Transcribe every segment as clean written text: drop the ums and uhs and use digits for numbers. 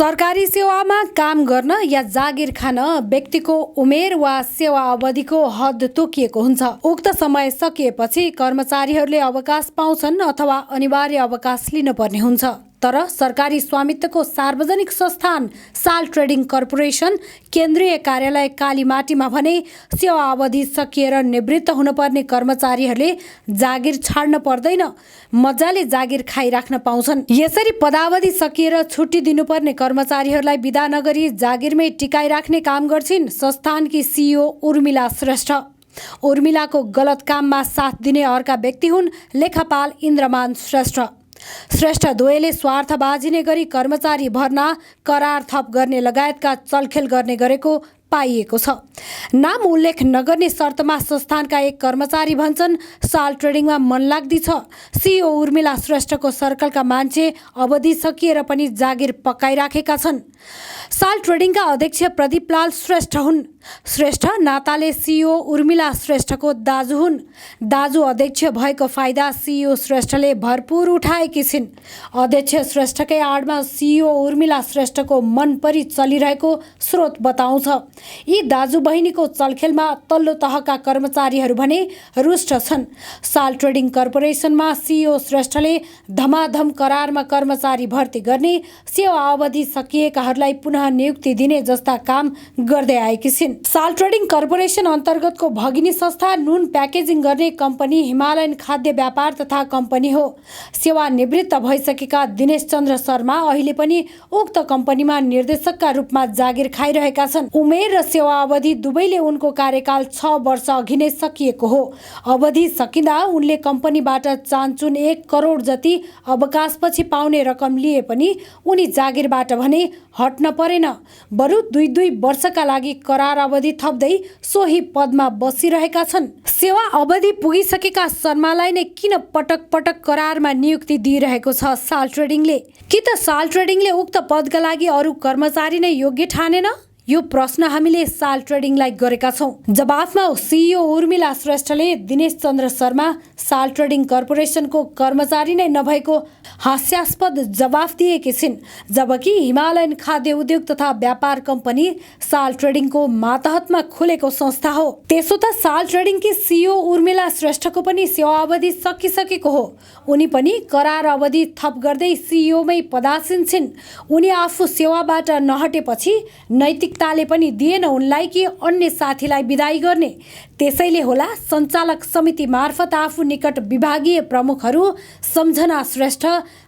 सरकारी सेवामा काम गर्न या जागिर खान व्यक्तिको उमेर वा सेवा अवधिको हद तोकिएको हुन्छ। उक्त समय सकिएपछि कर्मचारीहरूले अवकाश पाउँछन् अथवा अनिवार्य अवकाश लिनुपर्ने हुन्छ। तर सरकारी स्वामित्वको सार्वजनिक संस्थान साल ट्रेडिङ कर्पोरेसन केन्द्रीय कार्यालय कालीमाटीमा भने सेवा अवधि सकिएर निवृत्त हुनुपर्ने कर्मचारीहरूले जागिर छाड्न पर्दैन, मजाले जागिर खाइराख्न पाउँछन्। यसरी पदावधि सकिएर छुट्टी दिनुपर्ने कर्मचारीहरूलाई बिदा नगरी जागिरमै टिकाइराख्ने काम गर्छिन् संस्थानकी सिइओ उर्मिला श्रेष्ठ। उर्मिलाको गलत काममा साथ दिने अर्का व्यक्ति हुन् लेखापाल इन्द्रमान श्रेष्ठ। श्रेष्ठ द्वयले स्वार्थबाजिने गरी कर्मचारी भर्ना, करार थप गर्ने लगायतका चलखेल गर्ने गरेको पाइएको छ। नाम उल्लेख नगर्ने शर्तमा संस्थानका एक कर्मचारी भन्छन् साल ट्रेडिङमा मनलाग्दी छ। सिइओ उर्मिला श्रेष्ठको सर्कलका मान्छे अवधि सकिएर पनि जागिर पकाइराखेका छन्। साल ट्रेडिङका अध्यक्ष प्रदीपलाल श्रेष्ठ हुन्। श्रेष्ठ नाताले सिइओ उर्मिला श्रेष्ठको दाजु हुन्। दाजु अध्यक्ष भएको फाइदा सिइओ श्रेष्ठले भरपूर उठाएकी छिन्। अध्यक्ष श्रेष्ठकै आडमा सिइओ उर्मिला श्रेष्ठको मनपरी चलिरहेको स्रोत बताउँछ। यी दाजु बहिनीको चलखेलमा तल्लो तहका कर्मचारीहरू भने रुष्ट छन्। साल ट्रेडिङ कर्पोरेसनमा सिइओ श्रेष्ठले धमाधम करारमा कर्मचारी भर्ती गर्ने, सेवा अवधि सकिएकाहरूलाई पुनः नियुक्ति दिने जस्ता काम गर्दै आएकी छिन्। साल ट्रेडिङ कर्पोरेसन अन्तर्गतको भगिनी संस्था नुन प्याकेजिङ गर्ने कम्पनी हिमालयन खाद्य व्यापार तथा कम्पनी हो। सेवा निवृत्त भइसकेका दिनेश चन्द्र शर्मा अहिले पनि उक्त कम्पनीमा निर्देशकका रूपमा जागिर खाइरहेका छन्। उमेर र सेवा अवधि दुवैले उनको कार्यकाल 6 वर्ष अघि नै सकिएको हो। अवधि सकिँदा उनले कम्पनीबाट चान्चुन 1 करोड जति अवकाशपछि पाउने रकम लिए पनि उनी जागिरबाट भने हट्न परेन, बरु 2 वर्षका लागि करार अवधि थप्दै सोही पदमा बसिरहेका छन्। सेवा अवधि पुगिसकेका शर्मालाई नै किन पटक पटक करारमा नियुक्ति दिइरहेको छ साल ट्रेडिङले? कि त साल ट्रेडिङले उक्त पदका लागि अरू कर्मचारी नै योग्य ठानेन? यो प्रश्न हामीले साल ट्रेडिङलाई गरेका छौं। जवाफमा सिइओ उर्मिला श्रेष्ठले दिनेश चन्द्र शर्मा साल ट्रेडिङ कर्पोरेसनको कर्मचारी नै नभएको हास्यास्पद जवाफ दिएकी छिन्। जबकि हिमालयन खाद्य उद्योग तथा व्यापार कम्पनी साल ट्रेडिङको मातहतमा खुलेको संस्था हो। त्यसो त साल ट्रेडिङकी सिइओ उर्मिला श्रेष्ठको पनि सेवा अवधि सकिसकेको हो। उनी पनि करार अवधि थप गर्दै सिइओमै पदासीन छिन्। उनी आफू सेवाबाट नहटेपछि नैतिकताले पनि दिएन उनलाई कि अन्य साथीलाई बिदाई गर्ने। त्यसैले होला सञ्चालक समिति मार्फत आफू निकट विभागीय प्रमुखहरू सम्झना श्रेष्ठ,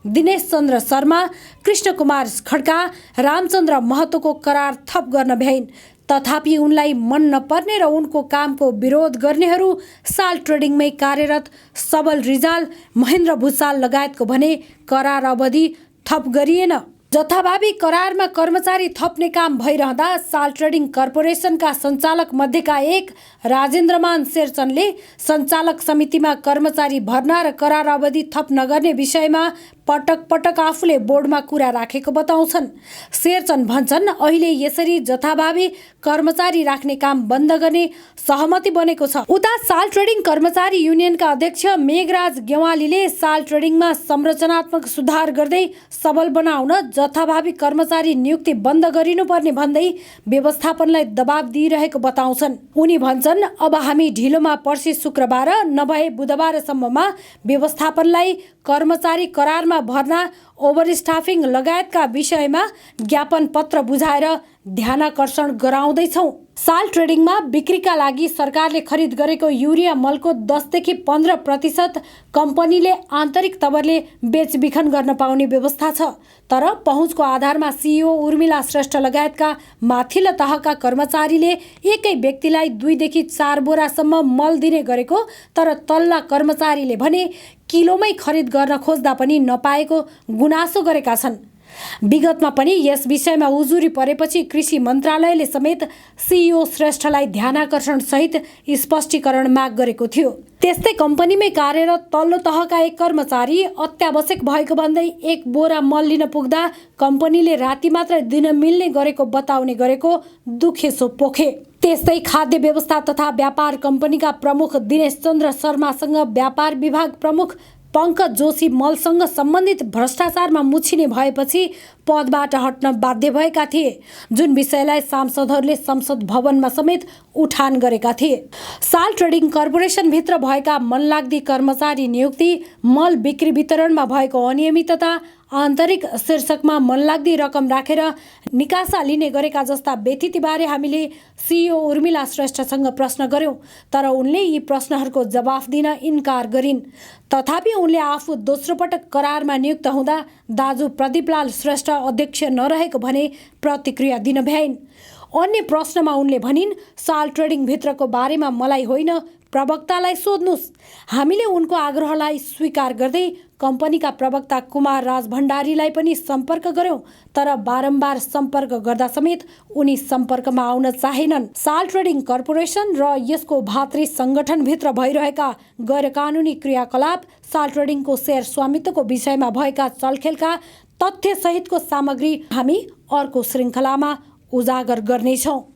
दिनेश चन्द्र शर्मा, कृष्ण कुमार खड्का, रामचन्द्र महतोको करार थप गर्न भ्याइन्। तथापि उनलाई मन नपर्ने र उनको कामको विरोध गर्नेहरू साल ट्रेडिङमै कार्यरत सबल रिजाल, महेन्द्र भुसाल लगायतको भने करार अवधि थप गरिएन। जथाभावी करारमा कर्मचारी थप्ने काम भइरहँदा साल ट्रेडिङ कर्पोरेसनका सञ्चालक मध्येका एक राजेन्द्रमान शेरचनले सञ्चालक समितिमा कर्मचारी भर्ना र करार अवधि थप नगर्ने विषयमा पटक पटक आफूले बोर्डमा कुरा राखेको बताउँछन्। शेरचन भन्छन् अहिले यसरी जथाभावी कर्मचारी राख्ने काम बन्द गर्ने सहमति बनेको छ। उता साल ट्रेडिङ कर्मचारी युनियनका अध्यक्ष मेघराज गेवालीले साल ट्रेडिङमा संरचनात्मक सुधार गर्दै सबल बनाउन जथाभावी कर्मचारी नियुक्ति बन्द गरिनुपर्ने भन्दै व्यवस्थापनलाई दबाब दिइरहेको बताउँछन्। उनी भन्छन् अब हामी ढिलोमा पर्सि शुक्रबार नभए बुधबारसम्ममा व्यवस्थापनलाई कर्मचारी करारमा भर्ना, ओभर स्टाफिङ लगायतका विषयमा ज्ञापन पत्र बुझाएर ध्यानाकर्षण गराउँदैछौँ। साल ट्रेडिङमा बिक्रीका लागि सरकारले खरिद गरेको युरिया मलको 10 देखि 15% कम्पनीले आन्तरिक तवरले बेचबिखन गर्न पाउने व्यवस्था छ। तर पहुँचको आधारमा सिइओ उर्मिला श्रेष्ठ लगायतका माथिल्लो तहका कर्मचारीले एकै व्यक्तिलाई 2 देखि 4 बोरासम्म मल दिने गरेको, तर तल्ला कर्मचारीले भने किलोमै खरिद गर्न खोज्दा पनि नपाएको गुनासो गरेका छन्। विगतमा पनि यस विषयमा उजुरी परेपछि कृषि मन्त्रालयले समेत सिइओ श्रेष्ठलाई ध्यानाकर्षण सहित स्पष्टीकरण माग गरेको थियो। त्यस्तै कम्पनीमै कार्यरत तल्लो तहका एक कर्मचारी अत्यावश्यक भएको भन्दै 1 बोरा मल लिन पुग्दा कम्पनीले राति मात्र दिन मिल्ने गरेको बताउने गरेको दुखेसो पोखे। त्यस्तै खाद्य व्यवस्था तथा व्यापार कम्पनीका प्रमुख दिनेश चन्द्र शर्मासँग व्यापार विभाग प्रमुख पङ्कज जोशी मलसँग सम्बन्धित भ्रष्टाचारमा मुछिने भएपछि पदबाट हट्न बाध्य भएका थिए, जुन विषयलाई सांसदहरूले संसद भवनमा समेत उठान गरेका थिए। साल ट्रेडिङ कर्पोरेसनभित्र भएका मनलाग्दी कर्मचारी नियुक्ति, मल बिक्री वितरणमा भएको अनियमितता, आन्तरिक शीर्षकमा मनलाग्दी रकम राखेर निकासा लिने गरेका जस्ता व्यथितिबारे हामीले सिइओ उर्मिला श्रेष्ठसँग प्रश्न गर्यौं, तर उनले यी प्रश्नहरूको जवाफ दिन इन्कार गरिन्। तथापि उनले आफू दोस्रो पटक करारमा नियुक्त हुँदा दाजु प्रदीपलाल श्रेष्ठ अध्यक्ष नरहेको भने प्रतिक्रिया दिन भ्याइन्। अन्य प्रश्नमा उनले भनिन्, साल ट्रेडिङ भित्रको बारेमा मलाई होइन, प्रवक्तालाई सोध्नुस्। हामीले उनको आग्रहलाई स्वीकार गर्दै कम्पनीका प्रवक्ता कुमार राज भण्डारीलाई पनि सम्पर्क गर्यौं, तर बारम्बार सम्पर्क गर्दा समेत उनी सम्पर्कमा आउन चाहेनन्। साल ट्रेडिङ कर्पोरेसन र यसको भातृ संगठनभित्र भइरहेका गैरकानुनी क्रियाकलाप, साल ट्रेडिङको शेयर स्वामित्वको विषयमा भएका चलखेलका तथ्य सहितको सामग्री हामी अर्को श्रृङ्खलामा उजागर गर्नेछौँ।